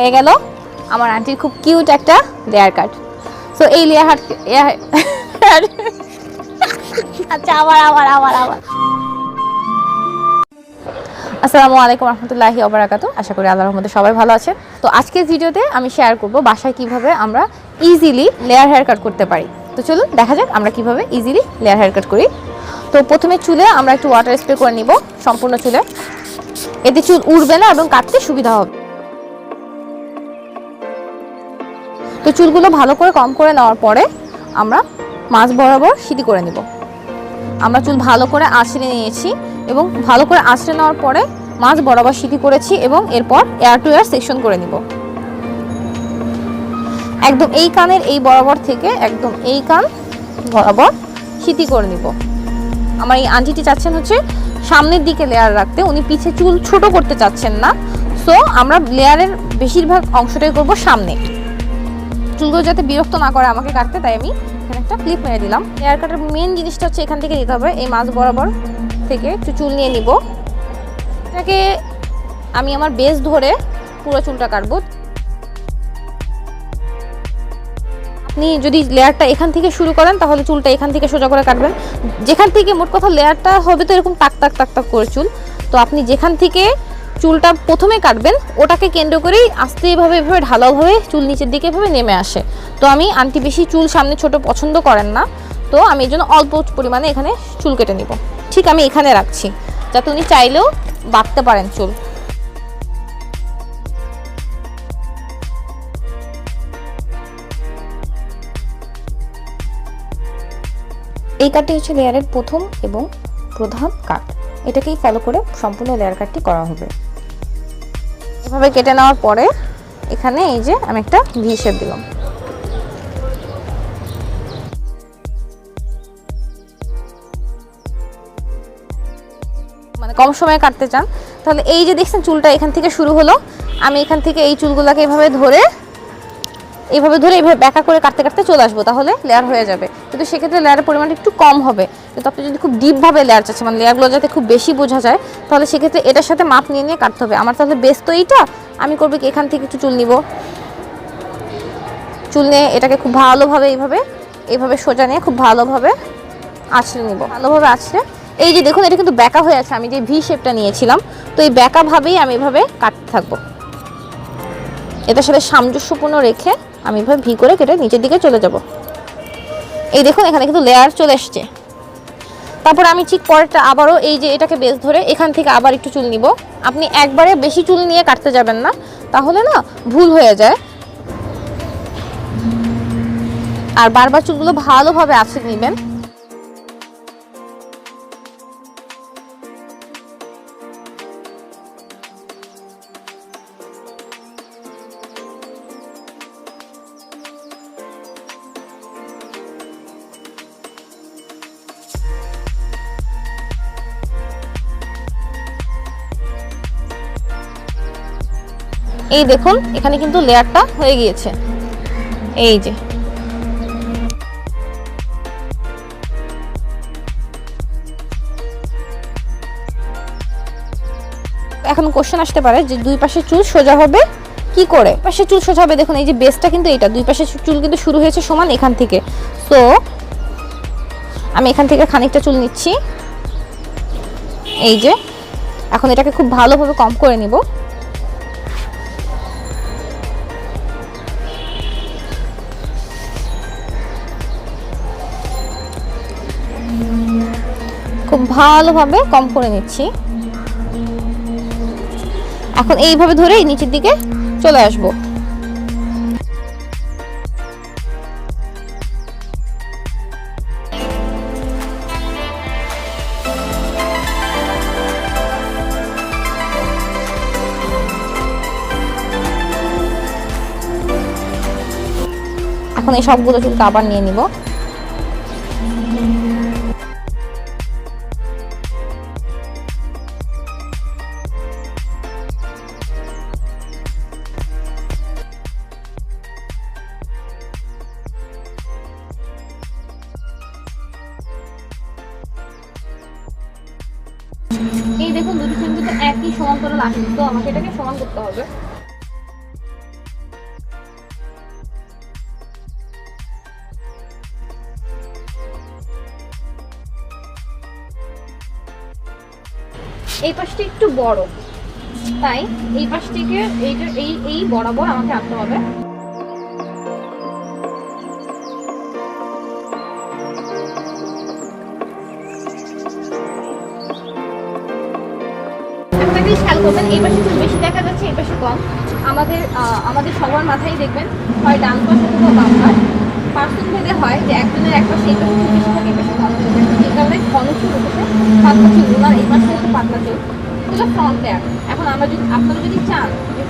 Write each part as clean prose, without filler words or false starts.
হয়ে গেল আমার আন্টির খুব কিউট একটা লেয়ার কাট। সো এই লেয়ার আচ্ছা আবার আসসালামু আলাইকুম রহমতুল্লাহি ওবারাকাতু। আশা করি আল্লাহর রহমতে সবাই ভালো আছেন। তো আজকের ভিডিওতে আমি শেয়ার করব বাসায় কিভাবে আমরা ইজিলি লেয়ার হেয়ার কাট করতে পারি। তো চলুন দেখা যাক আমরা কিভাবে ইজিলি লেয়ার হেয়ার কাট করি। তো প্রথমে চুলে আমরা একটু ওয়াটার স্প্রে করে নিব সম্পূর্ণ চুলে, এতে চুল উড়বে না এবং কাটতে সুবিধা হবে। তো চুলগুলো ভালো করে কম করে নেওয়ার পরে আমরা মাঝ বরাবর সিটি করে নিব। আমরা চুল ভালো করে আঁচড়ে নিয়েছি এবং ভালো করে আঁচড়ে নেওয়ার পরে মাঝ বরাবর সিটি করেছি এবং এরপর এয়ার টু এয়ার সেকশন করে নিব। একদম এই কানের এই বরাবর থেকে একদম এই কান বরাবর সিটি করে নিব। আমার এই আন্টিটি চাচ্ছেন হচ্ছে সামনের দিকে লেয়ার রাখতে, উনি পিছে চুল ছোট করতে চাচ্ছেন না। সো আমরা লেয়ারের বেশিরভাগ অংশটাই করব সামনে, চুলগুলো যাতে বিরক্ত না করে আমাকে কাটতে, তাই আমি এখানে একটা ক্লিপ মেরে দিলাম। হেয়ার কাটার মেন জিনিসটা হচ্ছে এখান থেকে নিতে হবে, এই মাঝ বরাবর থেকে একটু চুল নিয়ে নিব। এটাকে আমি আমার বেস ধরে পুরো চুলটা কাটবো। আপনি যদি লেয়ারটা এখান থেকে শুরু করেন তাহলে চুলটা এখান থেকে সোজা করে কাটবেন। যেখান থেকে মোট কথা লেয়ারটা হবে তো এরকম টাক টাক টাক টাক করে চুল, তো আপনি যেখান থেকে চুলটা প্রথমে কাটবেন ওটাকে কেন্দ্র করেই আস্তে এভাবে ঢালাওভাবে চুল নিচের দিকে এভাবে নেমে আসে। তো আমি আন্টি বেশি চুল সামনে ছোট পছন্দ করেন না, তো আমি এই জন্য অল্প পরিমাণে এখানে চুল কেটে নিব। ঠিক আমি এখানে রাখছি যাতে উনি চাইলেও বাঁধতে পারেন চুল। এই কাটটি হচ্ছে লেয়ারের প্রথম এবং প্রধান কাট, এটাকেই ফলো করে সম্পূর্ণ লেয়ার কাটটি করা হবে। এভাবে কেটে নেওয়ার পরে এখানে এই যে আমি একটা ভি শেপ দিলাম। মানে কম সময়ে কাটতে চান তাহলে এই যে দেখছেন চুলটা এখান থেকে শুরু হলো, আমি এখান থেকে এই চুলগুলোকে এইভাবে ধরে এইভাবে ব্যাকা করে কাটতে কাটতে চলে আসবো, তাহলে লেয়ার হয়ে যাবে। কিন্তু সেক্ষেত্রে লেয়ারের পরিমাণটা একটু কম হবে। কিন্তু আপনি যদি খুব ডিপভাবে লেয়ার চাচ্ছেন, মানে লেয়ারগুলো যাতে খুব বেশি বোঝা যায়, তাহলে সেক্ষেত্রে এটার সাথে মাপ নিয়ে নিয়ে কাটতে হবে। আমার তাহলে বেস তো এইটা, আমি করবো কি এখান থেকে একটু চুল নিব, চুল নিয়ে এটাকে খুব ভালোভাবে এইভাবে সোজা নিয়ে খুব ভালোভাবে আঁচড়ে নিব। ভালোভাবে আঁচড়ে এই যে দেখুন এটা কিন্তু ব্যাকা হয়ে আছে, আমি যে ভি শেপটা নিয়েছিলাম, তো এই ব্যাকাভাবেই আমি এভাবে কাটতে থাকবো। এটার সাথে সামঞ্জস্যপূর্ণ রেখে আমি এভাবে ভি করে কেটে নিচের দিকে চলে যাব। এই দেখুন এখানে কিন্তু লেয়ার চলে এসছে। তারপর আমি ঠিক পরেরটা আবারও এই যে এটাকে বেস ধরে এখান থেকে আবার একটু চুল নিব। আপনি একবারে বেশি চুল নিয়ে কাটতে যাবেন না, তাহলে না ভুল হয়ে যায়। আর বারবার চুলগুলো ভালোভাবে আঁচড়ে নেবেন। এই দেখুন এখানে কিন্তু লেয়ারটা হয়ে গিয়েছে। এই যে এখন কোশ্চেন আসতে পারে যে দুই পাশে চুল সোজা হবে কি করে? পাশে চুল সোজা হবে, দেখুন এই যে বেসটা কিন্তু এটা, দুই পাশে চুল কিন্তু শুরু হয়েছে সমান এখান থেকে। সো আমি এখান থেকে খানিকটা চুল নিচ্ছি, এই যে এখন এটাকে খুব ভালোভাবে কম করে নিব। খুব ভালোভাবে কম করে নিচ্ছি। এখন এইভাবে ধরে নিচের দিকে চলে আসবো। এখন এই সবগুলো চুলকে আবার নিয়ে নিব। এই দেখুন দুটো চুল কিন্তু একই সমান্তরাল আসে, তো আমাকে এটাকে সমান করতে হবে। এই পাশটা একটু বড়, তাই এই পাশ থেকে এই বরাবর আমাকে আনতে হবে। খেয়াল করবেন এই পাশে একটু বেশি দেখা যাচ্ছে, এই পাশে কম। আমাদের সবার মাথায় দেখবেন হয় ডান পাশে অথবা বাম পাশ, পার্সন ভেদে হয় যে একজনের এক পাশে এই পাশে বেশি থাকে, এই পাশে কম থাকে। এই কারণে ঘন চুল উঠেছে, পাতলা চুল, ওনার এই পাশে একটু পাতলা চুল, এগুলো ফ্রন্ট লেয়ার। এখন আপনারা যদি চান যে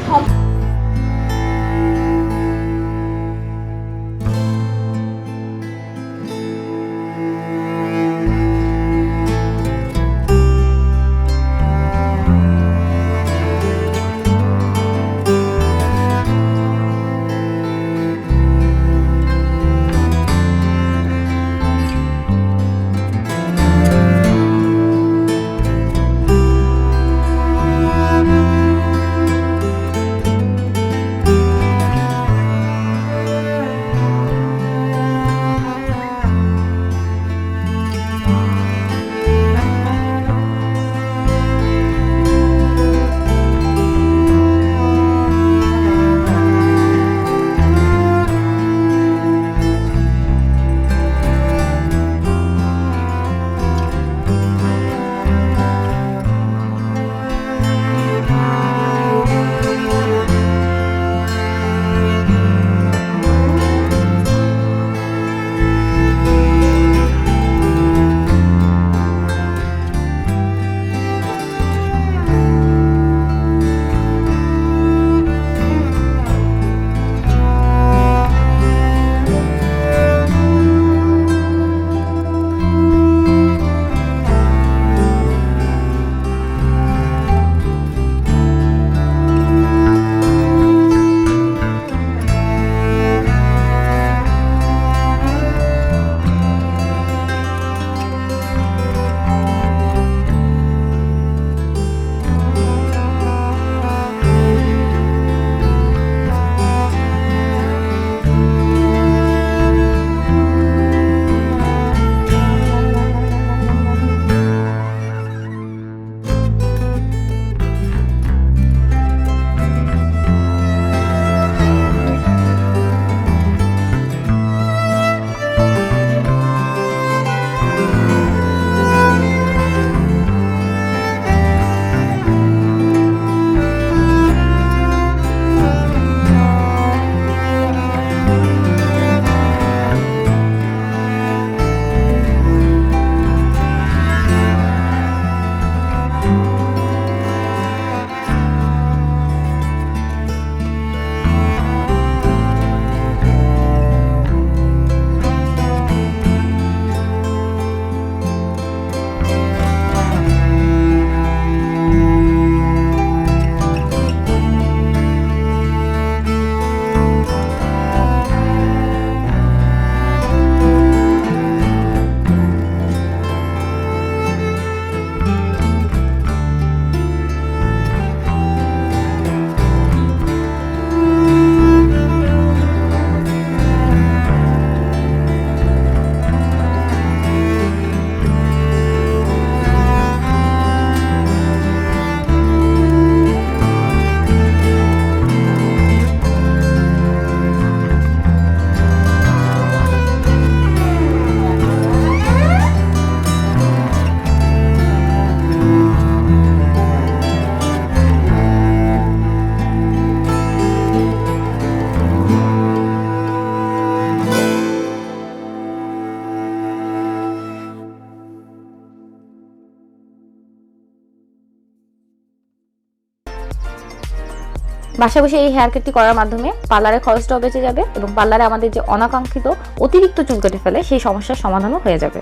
বাসায় বসে এই হেয়ার কাটটি করার মাধ্যমে পার্লারের খরচটাও বেঁচে যাবে এবং পার্লারে আমাদের যে অনাকাঙ্ক্ষিত অতিরিক্ত চুল কেটে ফেলে সেই সমস্যার সমাধানও হয়ে যাবে।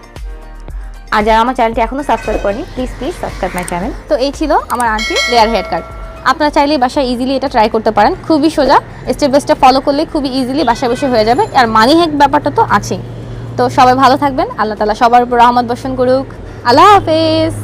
আর যারা আমার চ্যানেলটি এখনো সাবস্ক্রাইব করেনি প্লিজ সাবস্ক্রাইব মাই চ্যানেল। তো এই ছিল আমার আন্টি লেয়ার হেয়ার কাট। আপনারা চাইলে বাসায় ইজিলি এটা ট্রাই করতে পারেন, খুবই সোজা, স্টেপ বাই স্টেপ ফলো করলে খুবই ইজিলি বাসায় বসে হয়ে যাবে। আর মানি হ্যাক ব্যাপারটা তো আছেই। তো সবাই ভালো থাকবেন, আল্লাহ তাআলা সবার উপর রহমত বর্ষণ করুক। আল্লাহ হাফেজ।